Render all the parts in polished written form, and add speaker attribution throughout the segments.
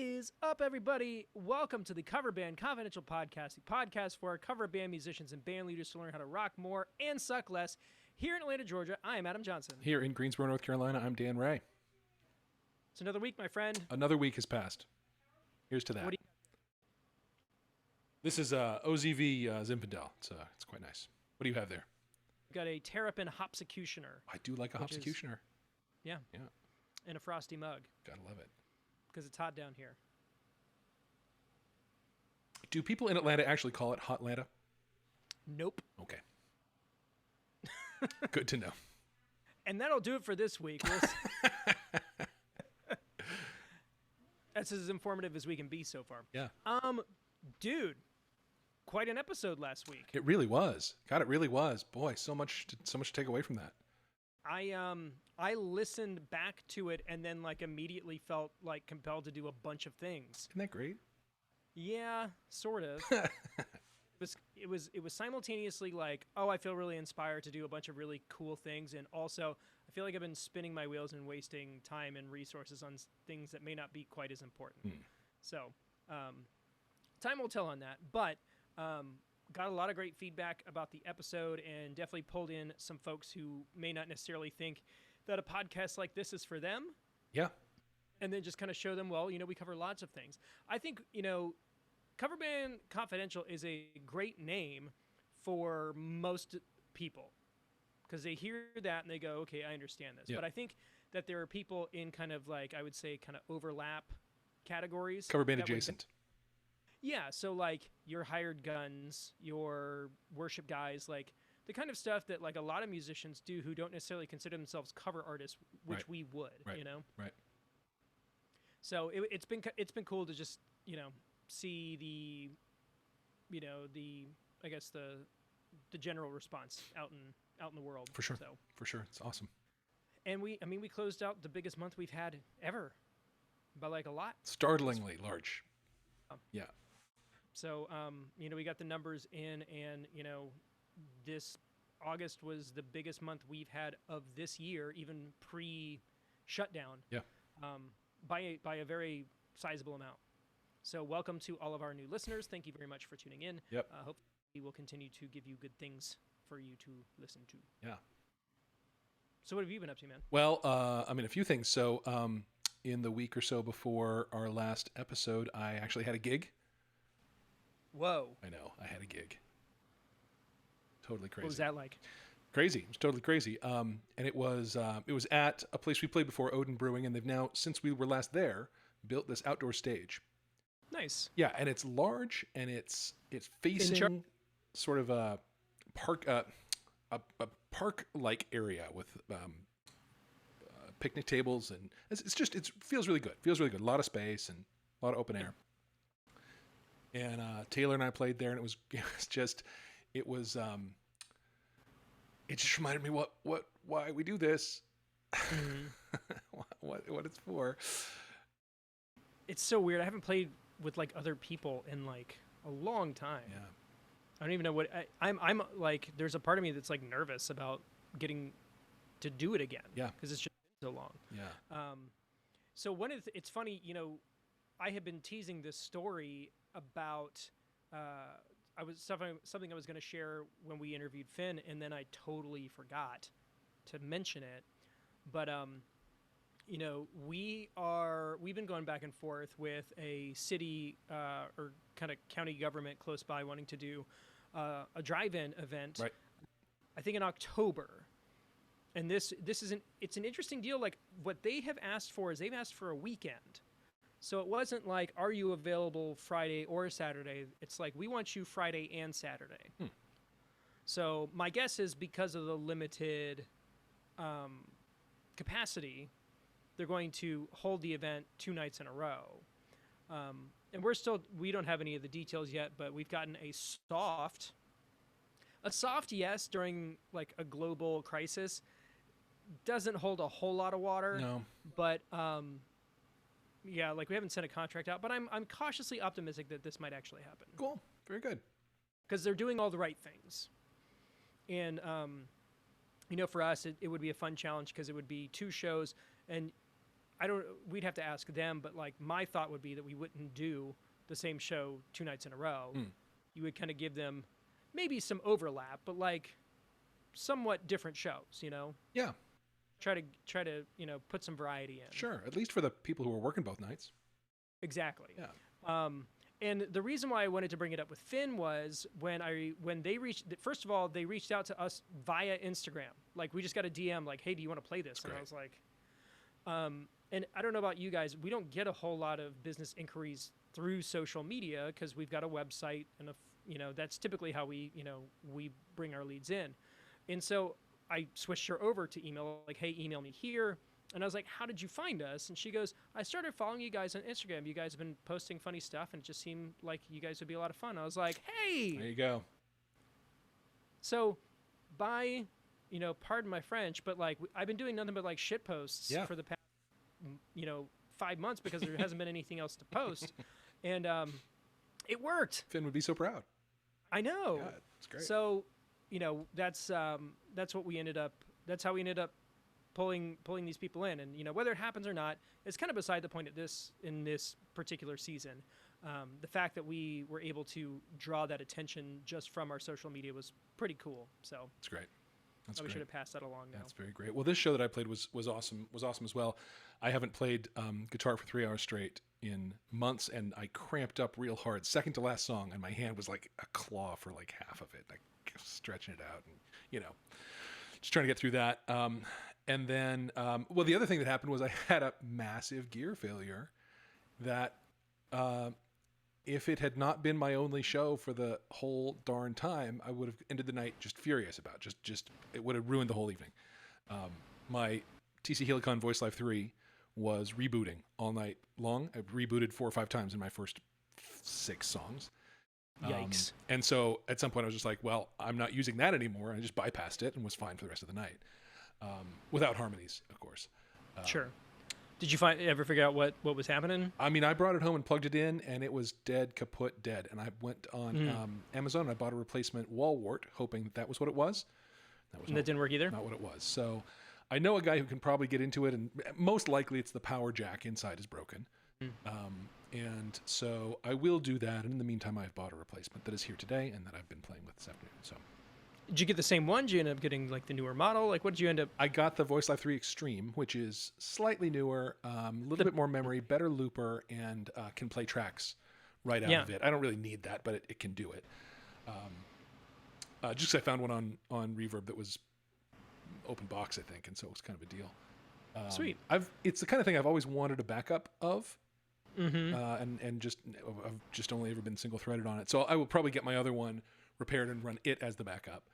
Speaker 1: is up, everybody? Welcome to the Cover Band Confidential Podcast, the podcast for cover band musicians and band leaders to learn how to rock more and suck less. Here in Atlanta, Georgia, I am Adam Johnson.
Speaker 2: Here in Greensboro, North Carolina, I'm Dan Ray.
Speaker 1: It's another week, my friend.
Speaker 2: Another week has passed. Here's to that. This is OZV Zinfandel. It's quite nice. What do you have there?
Speaker 1: We've got a Terrapin Hopsecutioner.
Speaker 2: I do like a Hopsecutioner.
Speaker 1: Yeah.
Speaker 2: Yeah.
Speaker 1: In a frosty mug.
Speaker 2: Gotta love it.
Speaker 1: Because it's hot down here.
Speaker 2: Do people in Atlanta actually call it Hotlanta?
Speaker 1: Nope.
Speaker 2: Okay. Good to know.
Speaker 1: And that'll do it for this week. That's as informative as we can be so far.
Speaker 2: Yeah.
Speaker 1: Dude, quite an episode last week.
Speaker 2: It really was. God, it really was. Boy, so much to take away from that.
Speaker 1: I listened back to it and then immediately felt compelled to do a bunch of things.
Speaker 2: Isn't that great?
Speaker 1: Yeah, sort of. It was simultaneously I feel really inspired to do a bunch of really cool things, and also I feel like I've been spinning my wheels and wasting time and resources on things that may not be quite as important. So, time will tell on that, but got a lot of great feedback about the episode and definitely pulled in some folks who may not necessarily think that a podcast like this is for them.
Speaker 2: Yeah.
Speaker 1: And then just kind of show them, well, we cover lots of things. I think, Cover Band Confidential is a great name for most people because they hear that and they go, okay, I understand this.
Speaker 2: Yeah.
Speaker 1: But I think that there are people in kind of I would say kind of overlap categories.
Speaker 2: Cover band adjacent.
Speaker 1: Yeah, so your hired guns, your worship guys, the kind of stuff that a lot of musicians do who don't necessarily consider themselves cover artists, which we would,
Speaker 2: Right.
Speaker 1: So it's been cool to just see I guess the general response out in the world.
Speaker 2: For sure.
Speaker 1: So
Speaker 2: For sure, it's awesome.
Speaker 1: And we closed out the biggest month we've had ever, by a lot.
Speaker 2: Startlingly large. Yeah.
Speaker 1: So, we got the numbers in, and, this August was the biggest month we've had of this year, even pre-shutdown.
Speaker 2: Yeah.
Speaker 1: By a very sizable amount. So welcome to all of our new listeners. Thank you very much for tuning in.
Speaker 2: Yep.
Speaker 1: Hopefully we will continue to give you good things for you to listen to.
Speaker 2: Yeah.
Speaker 1: So what have you been up to, man?
Speaker 2: Well, a few things. So, in the week or so before our last episode, I actually had a gig.
Speaker 1: Whoa.
Speaker 2: I know. I had a gig. Totally crazy.
Speaker 1: What was that like?
Speaker 2: Crazy. It was totally crazy. And it was at a place we played before, Odin Brewing, and they've now, since we were last there, built this outdoor stage.
Speaker 1: Nice.
Speaker 2: Yeah, and it's large, and it's facing sort of a park, a park-like area with picnic tables, and it feels really good. Feels really good. A lot of space and a lot of open air. And Taylor and I played there, and it just reminded me why we do this, what it's for.
Speaker 1: It's so weird. I haven't played with other people in a long time.
Speaker 2: Yeah.
Speaker 1: I don't even know what I'm there's a part of me that's nervous about getting to do it again.
Speaker 2: Yeah.
Speaker 1: Because it's just been so long.
Speaker 2: Yeah.
Speaker 1: So it's funny, I had been teasing this story about something I was going to share when we interviewed Finn, and then I totally forgot to mention it. But we've been going back and forth with a city or kind of county government close by wanting to do a drive-in event.
Speaker 2: Right.
Speaker 1: I think in October. And it's an interesting deal. What they have asked for is they've asked for a weekend. So it wasn't are you available Friday or Saturday? It's we want you Friday and Saturday. So my guess is because of the limited capacity, they're going to hold the event 2 nights in a row. And we don't have any of the details yet, but we've gotten a soft yes during a global crisis. Doesn't hold a whole lot of water.
Speaker 2: No.
Speaker 1: But yeah, we haven't sent a contract out, but I'm cautiously optimistic that this might actually happen.
Speaker 2: Cool. Very good.
Speaker 1: Because they're doing all the right things. And for us, it would be a fun challenge because it would be 2 shows. And I don't. We'd have to ask them, but like my thought would be that we wouldn't do the same show 2 nights in a row. You would kind of give them maybe some overlap, but like somewhat different shows.
Speaker 2: Yeah.
Speaker 1: Try to put some variety in.
Speaker 2: Sure. At least for the people who are working both nights.
Speaker 1: Exactly.
Speaker 2: Yeah.
Speaker 1: And the reason why I wanted to bring it up with Finn was when they reached. First of all, they reached out to us via Instagram. Like we just got a DM like, "Hey, do you want to play this?" And I was like, and I don't know about you guys, we don't get a whole lot of business inquiries through social media because we've got a website and that's typically how we bring our leads in. And so I switched her over to email, like, "Hey, email me here." And I was like, "How did you find us?" And she goes, "I started following you guys on Instagram. You guys have been posting funny stuff, and it just seemed like you guys would be a lot of fun." I was like, "Hey!"
Speaker 2: There you go.
Speaker 1: So, pardon my French, but like, I've been doing nothing but like shit posts for the past, 5 months because there hasn't been anything else to post. And it worked.
Speaker 2: Finn would be so proud.
Speaker 1: I know.
Speaker 2: Yeah, it's great.
Speaker 1: So, that's what we ended up. That's how we ended up pulling these people in, and whether it happens or not, it's kind of beside the point in this particular season. The fact that we were able to draw that attention just from our social media was pretty cool. So
Speaker 2: it's great.
Speaker 1: We should have passed that along now.
Speaker 2: That's very great. Well, this show that I played was awesome as well. I haven't played guitar for 3 hours straight in months, and I cramped up real hard. Second to last song, and my hand was like a claw for like half of it. I kept stretching it out, and just trying to get through that. And then, the other thing that happened was I had a massive gear failure that, if it had not been my only show for the whole darn time, I would have ended the night just furious about. Just it would have ruined the whole evening. My TC Helicon Voice Live 3 was rebooting all night long. I rebooted 4 or 5 times in my first 6 songs.
Speaker 1: Yikes.
Speaker 2: And so at some point I was just like, well, I'm not using that anymore. I just bypassed it and was fine for the rest of the night. Without harmonies, of course.
Speaker 1: Sure. Did you ever figure out what was happening?
Speaker 2: I mean, I brought it home and plugged it in, and it was dead, kaput, dead. And I went on Amazon and I bought a replacement wall wart, hoping that was what it was.
Speaker 1: That didn't work either?
Speaker 2: Not what it was. So I know a guy who can probably get into it, and most likely it's the power jack inside is broken. And so I will do that. And in the meantime, I've bought a replacement that is here today and that I've been playing with this afternoon. So.
Speaker 1: Did you get the same one? Did you end up getting like the newer model? Like, what did you end up?
Speaker 2: I got the Voice Live 3 Extreme, which is slightly newer, a little bit more memory, better looper, and can play tracks right out of it. I don't really need that, but it can do it. Just 'cause I found one on Reverb that was open box, I think, and so it was kind of a deal.
Speaker 1: Sweet.
Speaker 2: It's the kind of thing I've always wanted a backup of, and I've just only ever been single threaded on it. So I will probably get my other one repaired and run it as the backup.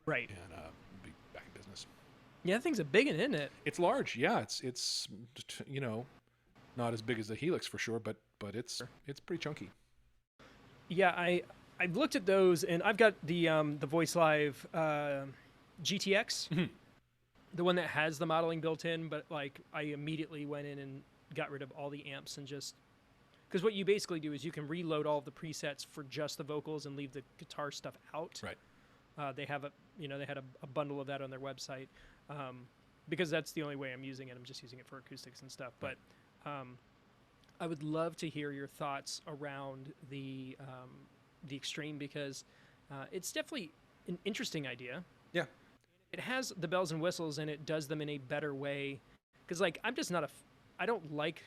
Speaker 1: Right.
Speaker 2: And be back in business.
Speaker 1: Yeah, that thing's a big one, isn't it?
Speaker 2: It's large. Yeah, it's not as big as the Helix for sure, but it's pretty chunky.
Speaker 1: Yeah, I've looked at those, and I've got the Voice Live GTX, the one that has the modeling built in. But like, I immediately went in and got rid of all the amps and just because what you basically do is you can reload all of the presets for just the vocals and leave the guitar stuff out.
Speaker 2: Right.
Speaker 1: They have they had a bundle of that on their website, because that's the only way I'm using it. I'm just using it for acoustics and stuff. But I would love to hear your thoughts around the Extreme, because it's definitely an interesting idea.
Speaker 2: Yeah.
Speaker 1: It has the bells and whistles, and it does them in a better way. Because like, I'm just not I don't like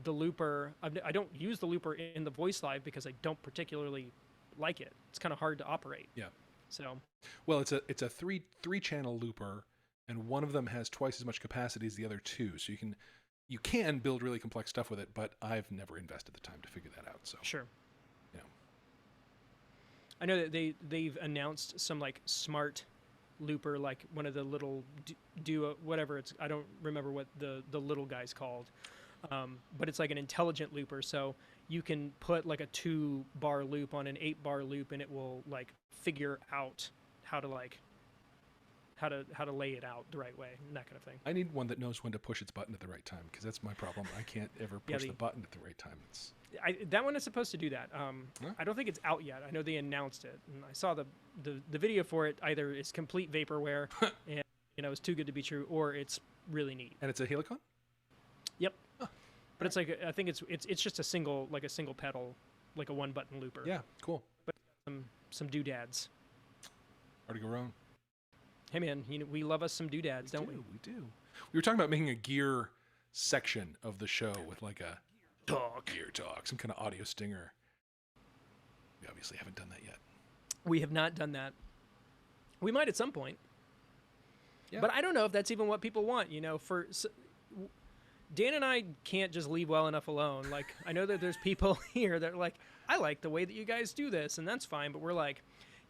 Speaker 1: the looper. I don't use the looper in the Voice Live because I don't particularly like it. It's kind of hard to operate.
Speaker 2: Yeah.
Speaker 1: So,
Speaker 2: well, it's a three channel looper, and one of them has twice as much capacity as the other two. So you can build really complex stuff with it, but I've never invested the time to figure that out. So
Speaker 1: sure. I know that they've announced some like smart looper, like one of the little duo whatever it's. I don't remember what the little guy's called. But it's like an intelligent looper, so you can put like a 2-bar loop on an 8-bar loop, and it will like figure out how to lay it out the right way and that kind of thing.
Speaker 2: I need one that knows when to push its button at the right time, because that's my problem. I can't ever push the button at the right time.
Speaker 1: That one is supposed to do that. I don't think it's out yet. I know they announced it, and I saw the video for it. Either it's complete vaporware and it's too good to be true, or it's really neat.
Speaker 2: And it's a Helicon?
Speaker 1: Yep. But it's like I think it's just a single pedal, like a one button looper.
Speaker 2: Yeah, cool.
Speaker 1: But some doodads.
Speaker 2: Hard to go wrong.
Speaker 1: Hey man, we love us some doodads, don't we?
Speaker 2: We do. We were talking about making a gear section of the show with like a gear talk, some kind of audio stinger. We obviously haven't done that yet.
Speaker 1: We have not done that. We might at some point.
Speaker 2: Yeah.
Speaker 1: But I don't know if that's even what people want, Dan and I can't just leave well enough alone. Like, I know that there's people here that are like, I like the way that you guys do this, and that's fine. But we're like,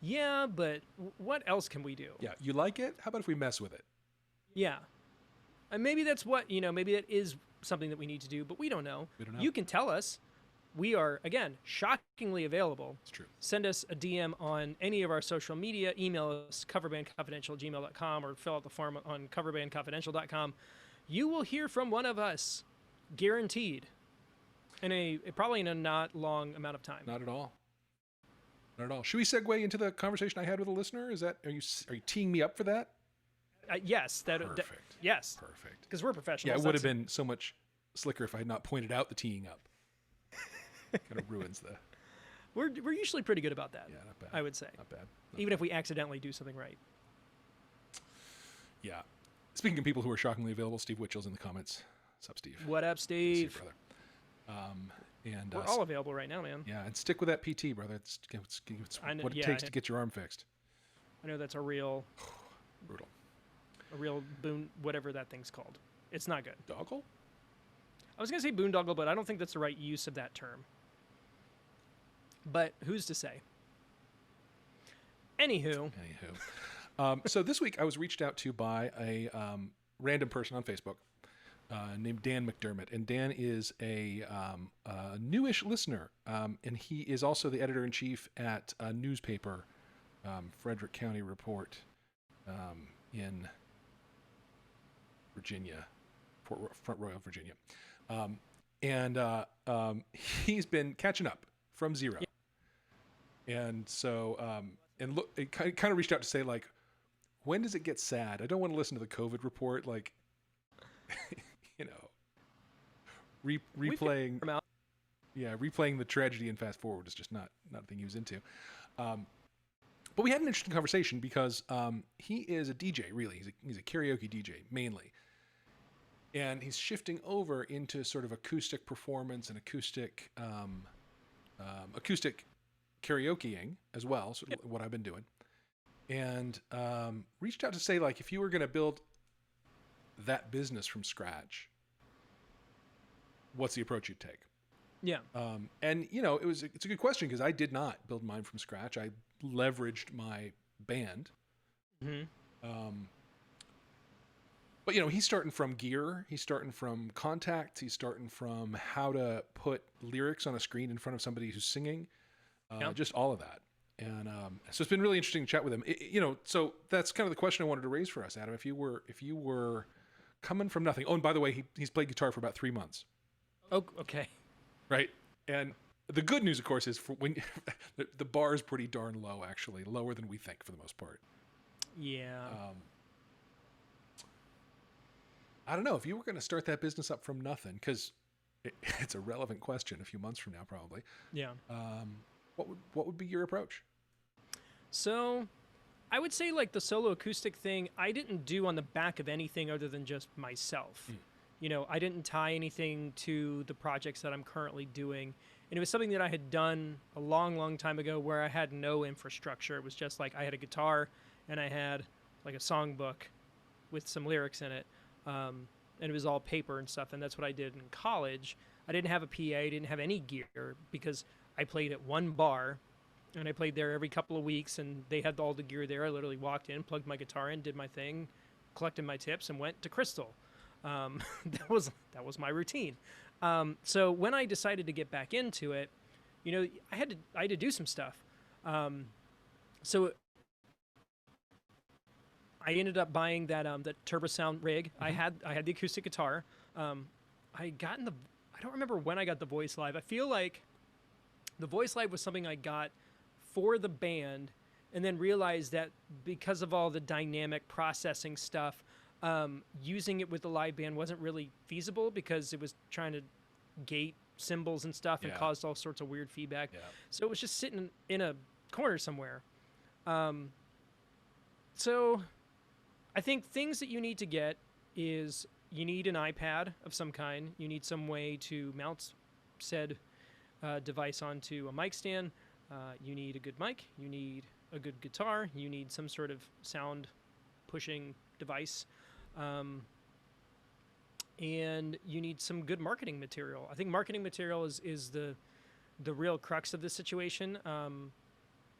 Speaker 1: yeah, but what else can we do?
Speaker 2: Yeah, you like it? How about if we mess with it?
Speaker 1: Yeah. And maybe that's what, maybe that is something that we need to do, but we don't know.
Speaker 2: We don't know.
Speaker 1: You can tell us. We are, again, shockingly available.
Speaker 2: It's true.
Speaker 1: Send us a DM on any of our social media. Email us, coverbandconfidential@gmail.com, or fill out the form on coverbandconfidential.com. You will hear from one of us, guaranteed, probably in a not long amount of time.
Speaker 2: Not at all. Not at all. Should we segue into the conversation I had with a listener? Are you teeing me up for that?
Speaker 1: Yes.
Speaker 2: Perfect.
Speaker 1: Yes.
Speaker 2: Perfect.
Speaker 1: Because we're professionals.
Speaker 2: Yeah, it would have been so much slicker if I had not pointed out the teeing up. Kind of ruins the...
Speaker 1: We're usually pretty good about that.
Speaker 2: Yeah, not bad.
Speaker 1: I would say.
Speaker 2: Not bad.
Speaker 1: Even if we accidentally do something right.
Speaker 2: Yeah. Speaking of people who are shockingly available, Steve Witchell's in the comments. What's up, Steve?
Speaker 1: What up, Steve?
Speaker 2: See you, brother. And
Speaker 1: we're all available right now, man.
Speaker 2: Yeah, and stick with that PT, brother. It's what it takes to get your arm fixed.
Speaker 1: I know that's a real...
Speaker 2: Brutal.
Speaker 1: A real whatever that thing's called. It's not good.
Speaker 2: Doggle?
Speaker 1: I was going to say boondoggle, but I don't think that's the right use of that term. But who's to say? Anywho.
Speaker 2: So this week I was reached out to by a random person on Facebook named Dan McDermott. And Dan is a newish listener. And he is also the editor-in-chief at a newspaper, Frederick County Report, in Virginia, Front Royal, Virginia. He's been catching up from zero.
Speaker 1: Yeah.
Speaker 2: And so, it kind of reached out to say, like, when does it get sad? I don't want to listen to the COVID report, like, replaying the tragedy and fast forward is just not a thing he was into. But we had an interesting conversation because he is a DJ, really. He's a karaoke DJ, mainly. And he's shifting over into sort of acoustic performance and acoustic karaokeing as well, sort of what I've been doing. And reached out to say, like, if you were going to build that business from scratch, what's the approach you'd take?
Speaker 1: Yeah.
Speaker 2: It's a good question because I did not build mine from scratch. I leveraged my band.
Speaker 1: Mm-hmm.
Speaker 2: But he's starting from gear. He's starting from contact. He's starting from how to put lyrics on a screen in front of somebody who's singing. Just all of that. And so it's been really interesting to chat with him. So that's kind of the question I wanted to raise for us, Adam. If you were coming from nothing. Oh, and by the way, he's played guitar for about 3 months.
Speaker 1: Oh, okay.
Speaker 2: Right. And the good news, of course, is for when the bar is pretty darn low, actually, lower than we think for the most part.
Speaker 1: Yeah.
Speaker 2: I don't know if you were going to start that business up from nothing, because it's a relevant question a few months from now, probably.
Speaker 1: Yeah.
Speaker 2: What would be your approach?
Speaker 1: So, I would say like the solo acoustic thing, I didn't do on the back of anything other than just myself. I didn't tie anything to the projects that I'm currently doing. And it was something that I had done a long, long time ago where I had no infrastructure. It was just like I had a guitar and I had like a songbook with some lyrics in it. And it was all paper and stuff. And that's what I did in college. I didn't have a PA. I didn't have any gear because I played at one bar and I played there every couple of weeks and they had all the gear there. I literally walked in, plugged my guitar in, did my thing, collected my tips and went to Crystal. That was my routine. So when I decided to get back into it, I had to do some stuff. So I ended up buying that Turbo Sound rig. Mm-hmm. I had the acoustic guitar. I don't remember when I got the Voice Live. I feel like the Voice Live was something I got for the band, and then realized that because of all the dynamic processing stuff, using it with the live band wasn't really feasible because it was trying to gate cymbals and stuff and
Speaker 2: Yeah.
Speaker 1: caused all sorts of weird feedback.
Speaker 2: Yeah.
Speaker 1: So it was just sitting in a corner somewhere. So I think things that you need to get is you need an iPad of some kind. You need some way to mount said device onto a mic stand. You need a good mic. You need a good guitar. You need some sort of sound pushing device. And you need some good marketing material. I think marketing material is the real crux of this situation.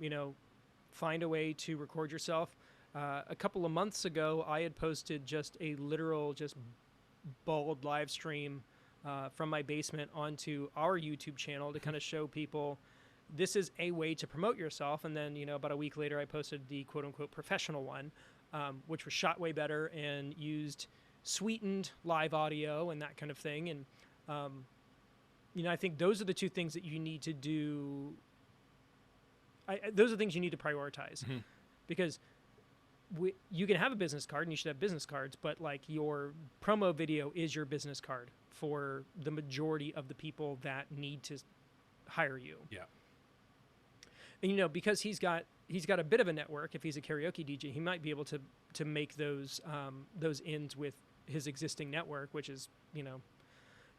Speaker 1: You know, find a way to record yourself. A couple of months ago, I had posted just a literal, just bald live stream from my basement onto our YouTube channel to kind of show people this is a way to promote yourself. And then, you know, about a week later, I posted the quote unquote professional one, which was shot way better and used sweetened live audio and that kind of thing. And, you know, I think those are the two things that you need to do. Those are the things you need to prioritize because you can have a business card and you should have business cards, but like your promo video is your business card for the majority of the people that need to hire you.
Speaker 2: Yeah.
Speaker 1: And, you know, because he's got a bit of a network. If he's a karaoke DJ, he might be able to make those ends with his existing network, which is, you know,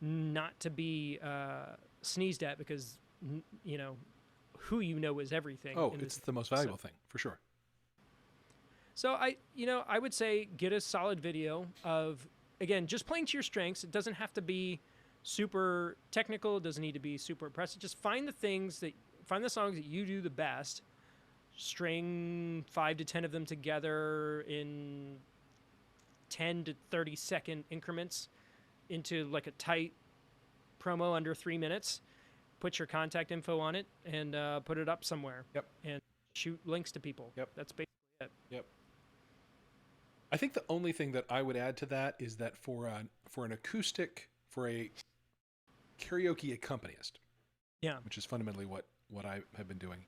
Speaker 1: not to be sneezed at because, you know, who you know is everything.
Speaker 2: Oh, it's the most valuable thing for sure.
Speaker 1: So I would say get a solid video of, again, just playing to your strengths. It doesn't have to be super technical. It doesn't need to be super impressive. Just find the songs that you do the best, string 5 to 10 of them together in 10 to 30 second increments into like a tight promo under 3 minutes. Put your contact info on it and put it up somewhere.
Speaker 2: Yep.
Speaker 1: And shoot links to people.
Speaker 2: Yep.
Speaker 1: That's basically it.
Speaker 2: Yep. I think the only thing that I would add to that is that for an acoustic, for a karaoke accompanist,
Speaker 1: Yeah.
Speaker 2: which is fundamentally what I have been doing,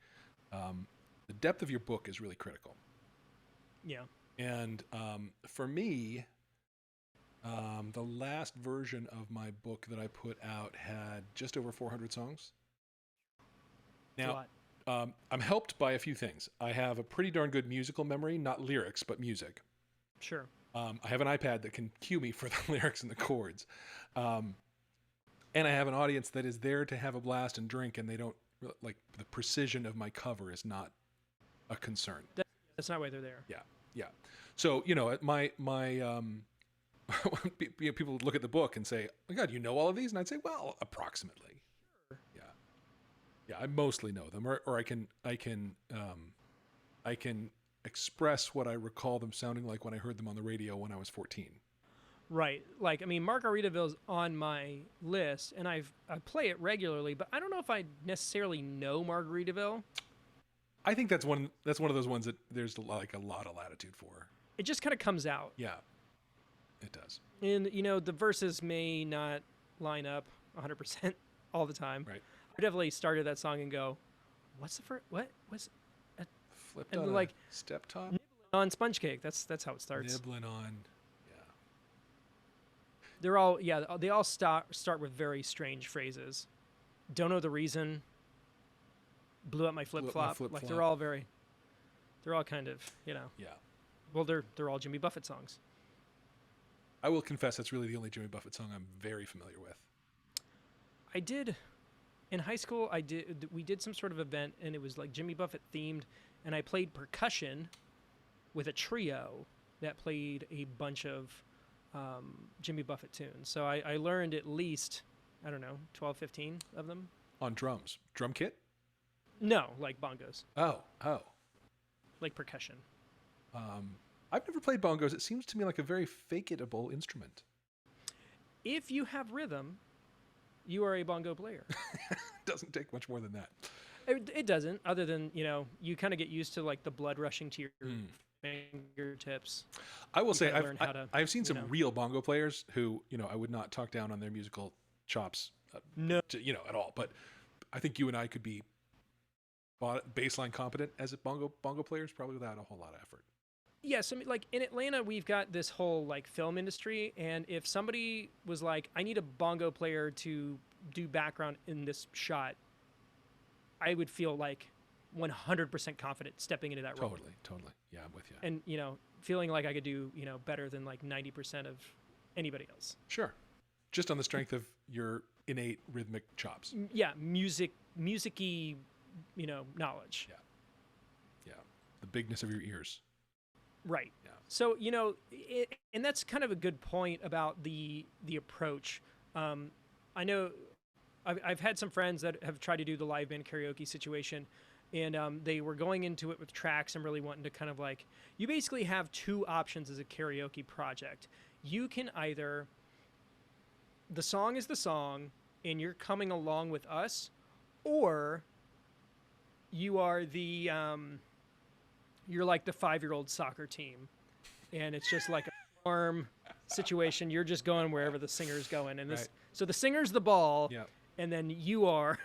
Speaker 2: the depth of your book is really critical.
Speaker 1: Yeah.
Speaker 2: And for me, the last version of my book that I put out had just over 400 songs. Now, I'm helped by a few things. I have a pretty darn good musical memory, not lyrics, but music.
Speaker 1: Sure.
Speaker 2: I have an iPad that can cue me for the lyrics and the chords. And I have an audience that is there to have a blast and drink, and they don't, like, the precision of my cover is not a concern.
Speaker 1: That's not why they're there.
Speaker 2: Yeah, yeah. So, you know, my people look at the book and say, "Oh my God, you know all of these?" And I'd say, "Well, approximately." Sure. Yeah, yeah. I mostly know them, or I can express what I recall them sounding like when I heard them on the radio when I was 14.
Speaker 1: Right. Like, I mean, Margaritaville's on my list, and I play it regularly, but I don't know if I necessarily know Margaritaville.
Speaker 2: I think that's one of those ones that there's like a lot of latitude for.
Speaker 1: It just kind of comes out.
Speaker 2: Yeah, it does.
Speaker 1: And, you know, the verses may not line up 100% all the time.
Speaker 2: Right.
Speaker 1: I definitely started that song and go, what's the first, what was
Speaker 2: Flipped
Speaker 1: and
Speaker 2: on
Speaker 1: like
Speaker 2: a step top.
Speaker 1: on sponge cake. That's how it starts.
Speaker 2: Nibbling on.
Speaker 1: They all start with very strange phrases. Don't know the reason. Blew up my flip flop. Like they're all kind of, you know.
Speaker 2: Yeah.
Speaker 1: Well, they're all Jimmy Buffett songs.
Speaker 2: I will confess that's really the only Jimmy Buffett song I'm very familiar with.
Speaker 1: I did in high school. We did some sort of event and it was like Jimmy Buffett themed, and I played percussion with a trio that played a bunch of Jimmy Buffett tunes. So I learned at least, I don't know, 12, 15 of them.
Speaker 2: On drums. Drum kit?
Speaker 1: No, like bongos.
Speaker 2: Oh.
Speaker 1: Like percussion.
Speaker 2: I've never played bongos. It seems to me like a very fake-itable instrument.
Speaker 1: If you have rhythm, you are a bongo player.
Speaker 2: Doesn't take much more than that.
Speaker 1: It doesn't, other than, you know, you kind of get used to like the blood rushing to your fingertips.
Speaker 2: I will say I've seen some
Speaker 1: know.
Speaker 2: real bongo players who, you know, I would not talk down on their musical chops, at all. But I think you and I could be baseline competent as bongo players, probably without a whole lot of effort.
Speaker 1: Yes, I mean, like in Atlanta, we've got this whole like film industry, and if somebody was like, "I need a bongo player to do background in this shot," I would feel like 100% confident stepping into that role,
Speaker 2: Totally. Yeah, I'm with you.
Speaker 1: and feeling like I could do better than like 90% of anybody else.
Speaker 2: Sure. Just on the strength of your innate rhythmic chops.
Speaker 1: Yeah, musicy, knowledge.
Speaker 2: Yeah. Yeah. The bigness of your ears.
Speaker 1: Right.
Speaker 2: Yeah.
Speaker 1: So and that's kind of a good point about the approach. I know I've had some friends that have tried to do the live band karaoke situation, and they were going into it with tracks and really wanting to kind of like, you basically have two options as a karaoke project. You can either, the song is the song and you're coming along with us, or you are you're like the 5-year-old soccer team, and it's just like a farm situation. You're just going wherever the singer's going, and this.
Speaker 2: Right.
Speaker 1: So the singer's the ball,
Speaker 2: Yeah.
Speaker 1: and then you are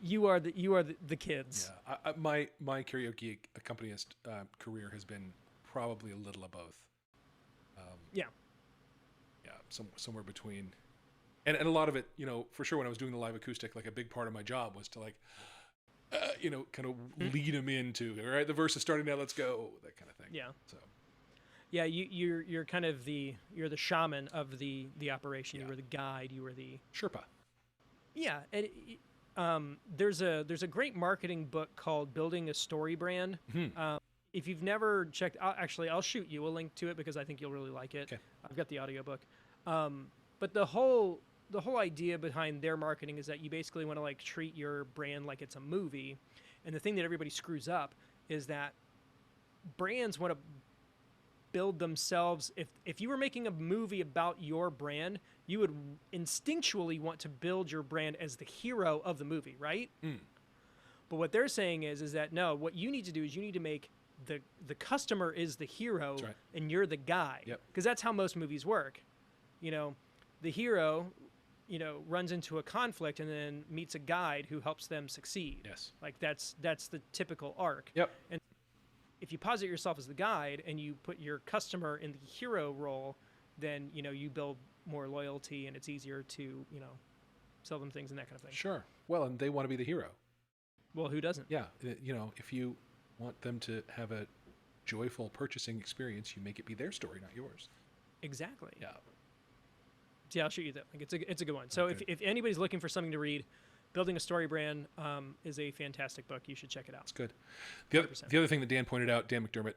Speaker 1: the kids.
Speaker 2: Yeah. My karaoke accompanist career has been probably a little of both.
Speaker 1: Yeah.
Speaker 2: Yeah. Somewhere between, and a lot of it, for sure. When I was doing the live acoustic, like a big part of my job was to like, kind of lead them into, all right, the verse is starting now, let's go, that kind of thing.
Speaker 1: Yeah.
Speaker 2: So.
Speaker 1: Yeah, you're kind of you're the shaman of the operation.
Speaker 2: Yeah.
Speaker 1: You were the guide. You were the
Speaker 2: Sherpa.
Speaker 1: Yeah, and there's a great marketing book called Building a Story Brand.
Speaker 2: Mm-hmm.
Speaker 1: If you've never checked, I'll shoot you a link to it because I think you'll really like it.
Speaker 2: Okay.
Speaker 1: I've got the audiobook. But the whole idea behind their marketing is that you basically want to like treat your brand like it's a movie, and the thing that everybody screws up is that brands want to build themselves. If you were making a movie about your brand, you would instinctually want to build your brand as the hero of the movie, right? But what they're saying is that no, what you need to do is you need to make the customer is the hero,
Speaker 2: That's right.
Speaker 1: and you're the guide.
Speaker 2: Yep.
Speaker 1: Because that's how most movies work. The hero runs into a conflict and then meets a guide who helps them succeed.
Speaker 2: Yes.
Speaker 1: Like that's the typical arc.
Speaker 2: Yep.
Speaker 1: And if you posit yourself as the guide and you put your customer in the hero role, then you build more loyalty, and it's easier to sell them things and that kind of thing.
Speaker 2: Sure. Well, and they want to be the hero.
Speaker 1: Well, who doesn't?
Speaker 2: Yeah. If you want them to have a joyful purchasing experience, you make it be their story, not yours.
Speaker 1: Exactly.
Speaker 2: Yeah.
Speaker 1: Yeah, I'll shoot you that link. It's a good one. So
Speaker 2: Okay.
Speaker 1: if anybody's looking for something to read, Building a Story Brand is a fantastic book. You should check it out.
Speaker 2: It's good. The
Speaker 1: 100%.
Speaker 2: other thing that Dan pointed out, Dan McDermott,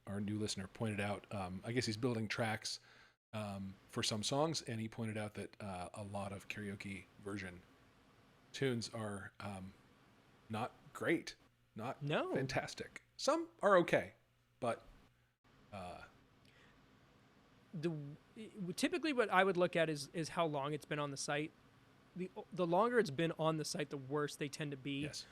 Speaker 2: our new listener, pointed out, I guess he's building tracks for some songs, and he pointed out that a lot of karaoke version tunes are not great, not fantastic. Some are okay, but
Speaker 1: typically what I would look at is how long it's been on the site. The longer it's been on the site, the worse they tend to be.
Speaker 2: yes,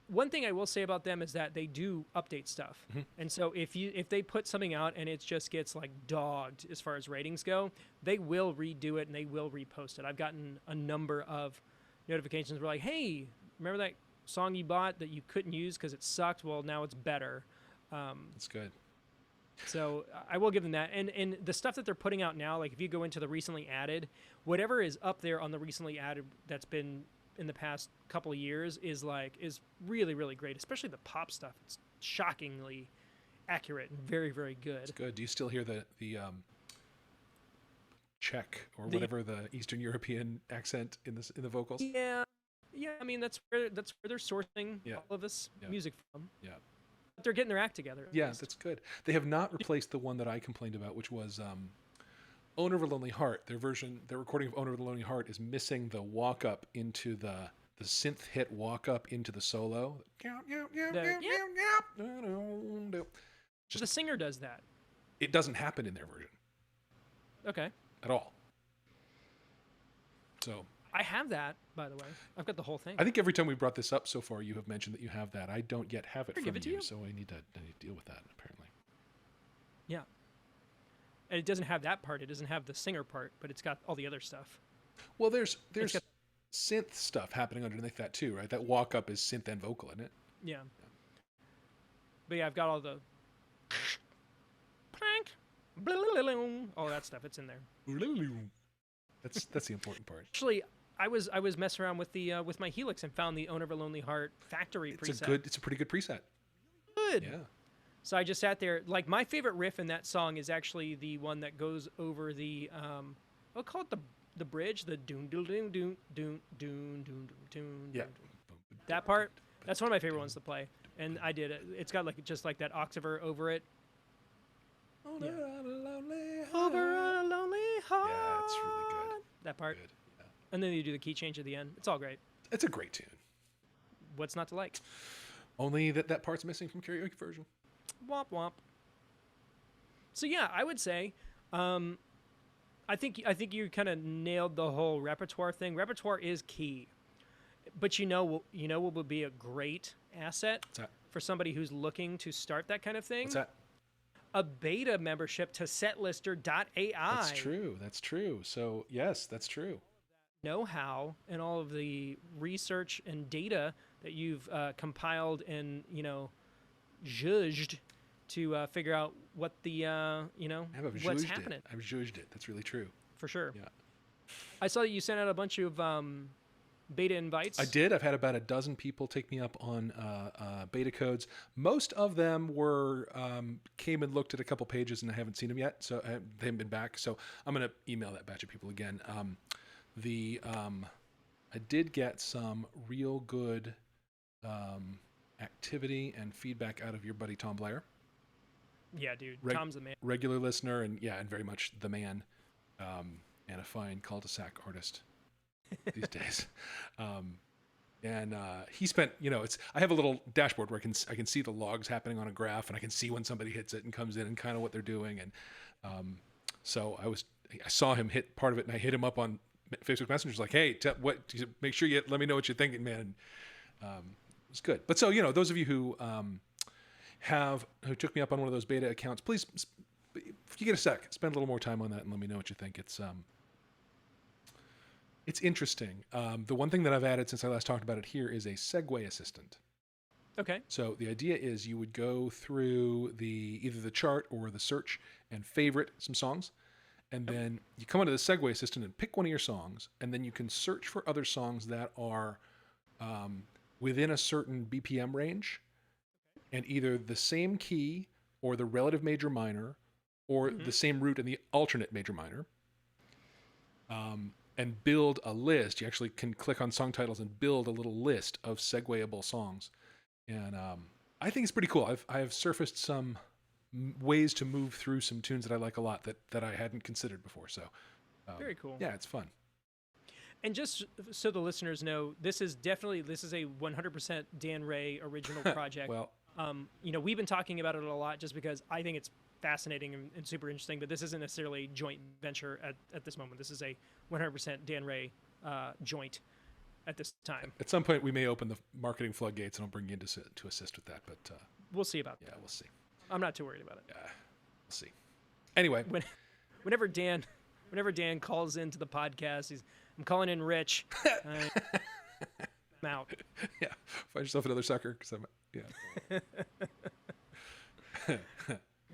Speaker 1: One thing I will say about them is that they do update stuff.
Speaker 2: Mm-hmm.
Speaker 1: And so if they put something out and it just gets like dogged as far as ratings go, they will redo it and they will repost it. I've gotten a number of notifications where like, hey, remember that song you bought that you couldn't use because it sucked? Well, now it's better.
Speaker 2: that's good.
Speaker 1: So I will give them that. And the stuff that they're putting out now, like if you go into the recently added, whatever is up there on the recently added that's been in the past couple of years is really, really great, especially the pop stuff. It's shockingly accurate and very, very good.
Speaker 2: It's good. Do you still hear the Czech or whatever the Eastern European accent in the vocals?
Speaker 1: Yeah. I mean, that's where they're sourcing all of this music from.
Speaker 2: Yeah.
Speaker 1: But they're getting their act together.
Speaker 2: Yeah, that's good. They have not replaced the one that I complained about, which was Owner of a Lonely Heart. Their recording of Owner of a Lonely Heart is missing the walk up into the synth hit walk up into the solo.
Speaker 1: The singer does that.
Speaker 2: It doesn't happen in their version
Speaker 1: Okay.
Speaker 2: at all. So
Speaker 1: I have that, by the way. I've got the whole thing.
Speaker 2: I think every time we brought this up so far, you have mentioned that you have that. I don't yet have it
Speaker 1: Sure,
Speaker 2: from
Speaker 1: give it to you.
Speaker 2: so I need to deal with that apparently.
Speaker 1: Yeah. And it doesn't have that part. It doesn't have the singer part, but it's got all the other stuff.
Speaker 2: Well, there's synth stuff happening underneath that too, right? That walk up is synth and vocal, isn't it?
Speaker 1: Yeah. But yeah, I've got all the all that stuff. It's in there.
Speaker 2: That's the important part.
Speaker 1: Actually, I was messing around with my Helix and found the Owner of a Lonely Heart factory preset.
Speaker 2: It's a pretty good preset.
Speaker 1: Good.
Speaker 2: Yeah.
Speaker 1: So I just sat there. Like, my favorite riff in that song is actually the one that goes over the I'll call it the bridge, the doon doon doon doon doon doon doon doon.
Speaker 2: Yeah.
Speaker 1: That part. That's one of my favorite ones to play. And I did it. It's got like just like that octaver over it.
Speaker 2: Over a lonely heart.
Speaker 1: Over a lonely heart.
Speaker 2: Yeah, it's really good.
Speaker 1: That part.
Speaker 2: Good. Yeah.
Speaker 1: And then you do the key change at the end. It's all great.
Speaker 2: It's a great tune.
Speaker 1: What's not to like?
Speaker 2: Only that part's missing from karaoke version.
Speaker 1: Womp womp. So yeah, I would say, I think you kind of nailed the whole repertoire thing. Repertoire is key, but you know what would be a great asset for somebody who's looking to start that kind of thing?
Speaker 2: What's that?
Speaker 1: A beta membership to Setlister.AI.
Speaker 2: That's true. So yes, that's true.
Speaker 1: Know-how and all of the research and data that you've compiled and judged to figure out what the what's happening.
Speaker 2: I've judged it. That's really true.
Speaker 1: For sure.
Speaker 2: Yeah.
Speaker 1: I saw that you sent out a bunch of beta invites.
Speaker 2: I did. I've had about a dozen people take me up on beta codes. Most of them came and looked at a couple pages, and I haven't seen them yet, so they haven't been back. So I'm going to email that batch of people again. I did get some real good activity and feedback out of your buddy Tom Blair.
Speaker 1: Yeah, dude. Tom's the man.
Speaker 2: Regular listener, and very much the man, and a fine cul-de-sac artist these days. And he spent, I have a little dashboard where I can see the logs happening on a graph, and I can see when somebody hits it and comes in and kind of what they're doing. And so I saw him hit part of it, and I hit him up on Facebook Messenger, like, hey, make sure you let me know what you're thinking, man. And, it's good. But so, those of you who took me up on one of those beta accounts, please, if you get a sec, spend a little more time on that and let me know what you think. It's interesting. The one thing that I've added since I last talked about it here is a segue assistant.
Speaker 1: Okay.
Speaker 2: So the idea is you would go through either the chart or the search and favorite some songs. And then you come onto the segue assistant and pick one of your songs. And then you can search for other songs that are within a certain BPM range, and either the same key or the relative major minor or the same root and the alternate major minor, and build a list. You actually can click on song titles and build a little list of segueable songs. And I think it's pretty cool. I have surfaced some ways to move through some tunes that I like a lot that I hadn't considered before. So
Speaker 1: very cool.
Speaker 2: Yeah, it's fun.
Speaker 1: And just so the listeners know, this is a 100% Dan Ray original project.
Speaker 2: Well,
Speaker 1: we've been talking about it a lot just because I think it's fascinating and super interesting, but this isn't necessarily a joint venture at this moment. This is a 100% Dan Ray joint at this time.
Speaker 2: At some point, we may open the marketing floodgates, and I'll bring you in to assist with that. But
Speaker 1: we'll see about that.
Speaker 2: Yeah, we'll see.
Speaker 1: I'm not too worried about it.
Speaker 2: Yeah, we'll see. Anyway,
Speaker 1: whenever Dan calls into the podcast, I'm calling in Rich. I'm out.
Speaker 2: Yeah, find yourself another sucker.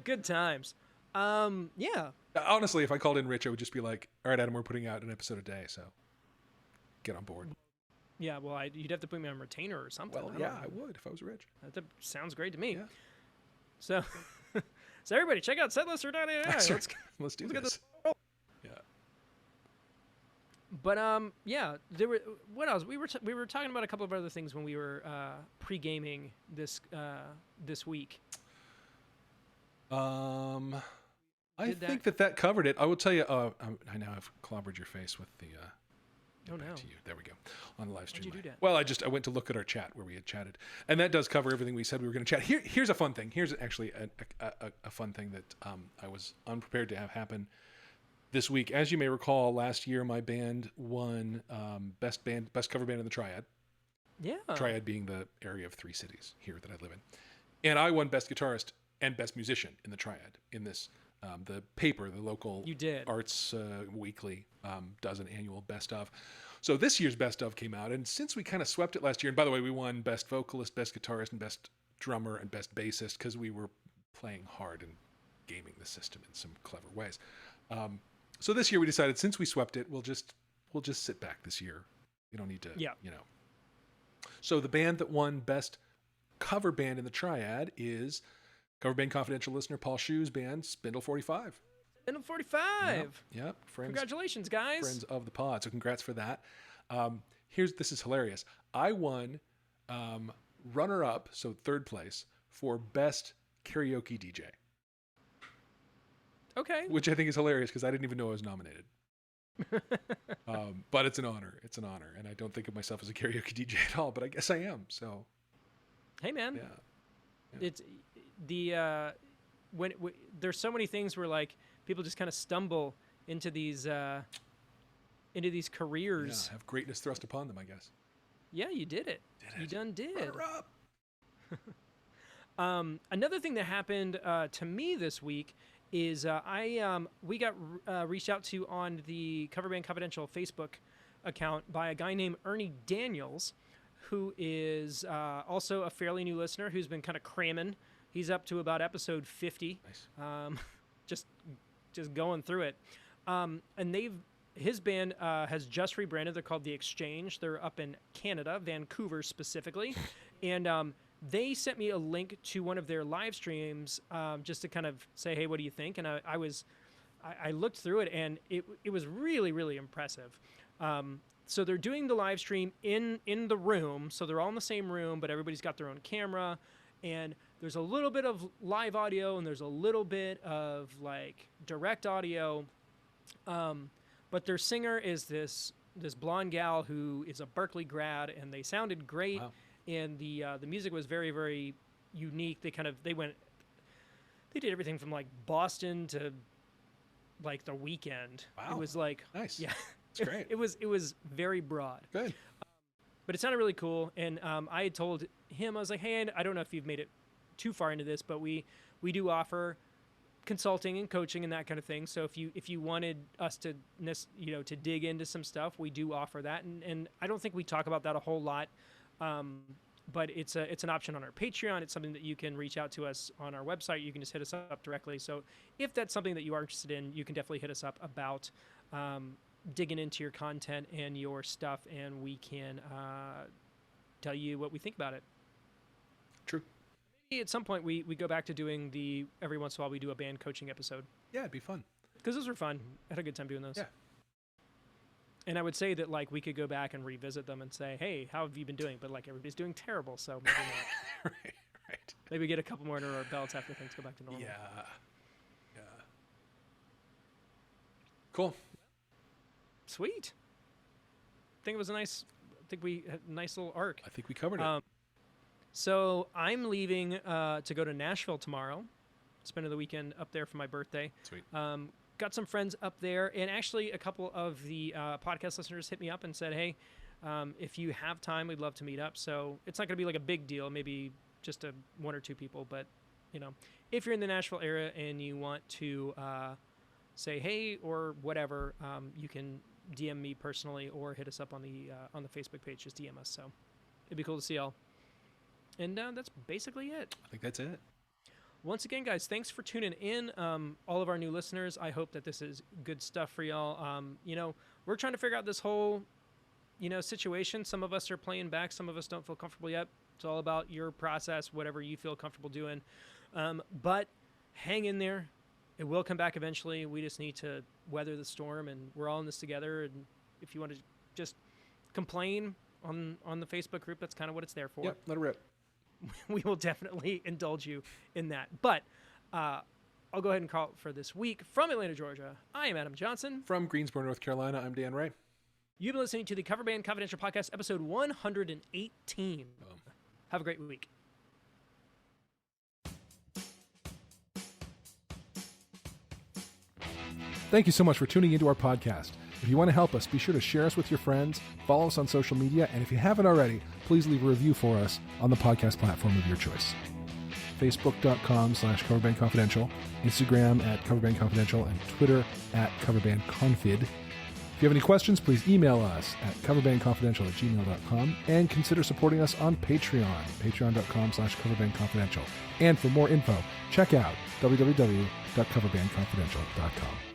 Speaker 1: Good times. Yeah.
Speaker 2: Honestly, if I called in Rich, I would just be like, all right, Adam, we're putting out an episode a day, so get on board.
Speaker 1: Yeah, well, you'd have to put me on retainer or something.
Speaker 2: Well, I would if I was Rich.
Speaker 1: That sounds great to me.
Speaker 2: Yeah.
Speaker 1: So everybody, check out Setlister.AI.
Speaker 2: Let's do this. Yeah.
Speaker 1: But what else? We were talking about a couple of other things when we were pre-gaming this week.
Speaker 2: I think that covered it. I will tell you. I now have clobbered your face with the.
Speaker 1: Oh no!
Speaker 2: To you. There we go. On the live stream.
Speaker 1: Why'd you do that?
Speaker 2: Well, I went to look at our chat where we had chatted, and that does cover everything we said we were going to chat. Here's a fun thing. Here's actually a fun thing that I was unprepared to have happen this week. As you may recall, last year my band won best cover band in the Triad.
Speaker 1: Yeah.
Speaker 2: Triad being the area of 3 cities here that I live in, and I won best guitarist and best musician in the Triad in this. The paper, the local arts weekly, does an annual best of. So this year's best of came out, and since we kind of swept it last year, and by the way, we won best vocalist, best guitarist, and best drummer, and best bassist because we were playing hard and gaming the system in some clever ways. So this year we decided, since we swept it, we'll just sit back this year. We don't need to, So the band that won Best Cover Band in the Triad is Cover Band Confidential listener Paul Shue's band, Spindle 45.
Speaker 1: Spindle 45.
Speaker 2: Yep. Friends.
Speaker 1: Congratulations, guys.
Speaker 2: Friends of the pod. So congrats for that. This is hilarious. I won runner-up, so third place, for Best Karaoke DJ.
Speaker 1: Okay.
Speaker 2: Which I think is hilarious because I didn't even know I was nominated. But it's an honor. It's an honor. And I don't think of myself as a karaoke DJ at all, but I guess I am. So,
Speaker 1: hey, man.
Speaker 2: Yeah.
Speaker 1: It's the when there's so many things where like people just kind of stumble into these careers.
Speaker 2: Yeah, have greatness thrust upon them, I guess.
Speaker 1: Yeah, you did it. You done did.
Speaker 2: Runner
Speaker 1: up. Another thing that happened to me this week is we got reached out to on the Cover Band Confidential Facebook account by a guy named Ernie Daniels, who is also a fairly new listener who's been kind of cramming. He's up to about episode 50.
Speaker 2: Nice.
Speaker 1: Just going through it. And his band has just rebranded. They're called The Exchange. They're up in Canada, Vancouver specifically. And they sent me a link to one of their live streams just to kind of say, hey, what do you think? And I looked through it, and it was really, really impressive. So they're doing the live stream in the room. So they're all in the same room, but everybody's got their own camera. And there's a little bit of live audio, and there's a little bit of, like, direct audio. But their singer is this blonde gal who is a Berkeley grad, and they sounded great.
Speaker 2: Wow.
Speaker 1: And the music was very, very unique. They did everything from like Boston to like The Weeknd.
Speaker 2: Wow.
Speaker 1: It was like
Speaker 2: nice.
Speaker 1: Yeah,
Speaker 2: it's great.
Speaker 1: It was very broad.
Speaker 2: Good.
Speaker 1: But it sounded really cool. And I had told him, I was like, hey, I don't know if you've made it too far into this, but we do offer consulting and coaching and that kind of thing. So if you wanted us to to dig into some stuff, we do offer that. And I don't think we talk about that a whole lot. But it's an option on our Patreon. It's something that you can reach out to us on our website. You can just hit us up directly. So if that's something that you are interested in, you can definitely hit us up about digging into your content and your stuff, and we can tell you what we think about it.
Speaker 2: True.
Speaker 1: Maybe at some point we go back to doing every once in a while we do a band coaching episode.
Speaker 2: Yeah, it'd be fun.
Speaker 1: Because those were fun. I had a good time doing those.
Speaker 2: Yeah.
Speaker 1: And I would say that, like, we could go back and revisit them and say, hey, how have you been doing? But, like, everybody's doing terrible, so maybe not.
Speaker 2: Right.
Speaker 1: Maybe get a couple more under our belts after things go back to normal.
Speaker 2: Yeah. Cool.
Speaker 1: Sweet. I think we had a nice little arc.
Speaker 2: I think we covered it.
Speaker 1: So I'm leaving to go to Nashville tomorrow, spending the weekend up there for my birthday.
Speaker 2: Sweet.
Speaker 1: Got some friends up there, and actually a couple of the podcast listeners hit me up and said, hey, if you have time, we'd love to meet up. So it's not going to be like a big deal, maybe just one or two people. But, if you're in the Nashville area and you want to say hey or whatever, you can DM me personally or hit us up on the Facebook page. Just DM us. So it'd be cool to see y'all. And that's basically it.
Speaker 2: I think that's it.
Speaker 1: Once again, guys, thanks for tuning in. All of our new listeners, I hope that this is good stuff for y'all. We're trying to figure out this whole, situation. Some of us are playing back. Some of us don't feel comfortable yet. It's all about your process, whatever you feel comfortable doing. But hang in there. It will come back eventually. We just need to weather the storm, and we're all in this together. And if you want to just complain on the Facebook group, that's kind of what it's there for.
Speaker 2: Yep, let it rip.
Speaker 1: We will definitely indulge you in that. But I'll go ahead and call it for this week. From Atlanta, Georgia, I am Adam Johnson.
Speaker 2: From Greensboro, North Carolina, I'm Dan Ray.
Speaker 1: You've been listening to the Cover Band Confidential Podcast, episode 118. Have a great week.
Speaker 2: Thank you so much for tuning into our podcast. If you want to help us, be sure to share us with your friends, follow us on social media, and if you haven't already, please leave a review for us on the podcast platform of your choice. Facebook.com/CoverbandConfidential, Instagram @CoverbandConfidential, and Twitter @CoverbandConfid. If you have any questions, please email us at coverbandconfidential@gmail.com, and consider supporting us on Patreon, patreon.com/CoverbandConfidential. And for more info, check out www.coverbandconfidential.com. podcast.coverbandconfidential.com.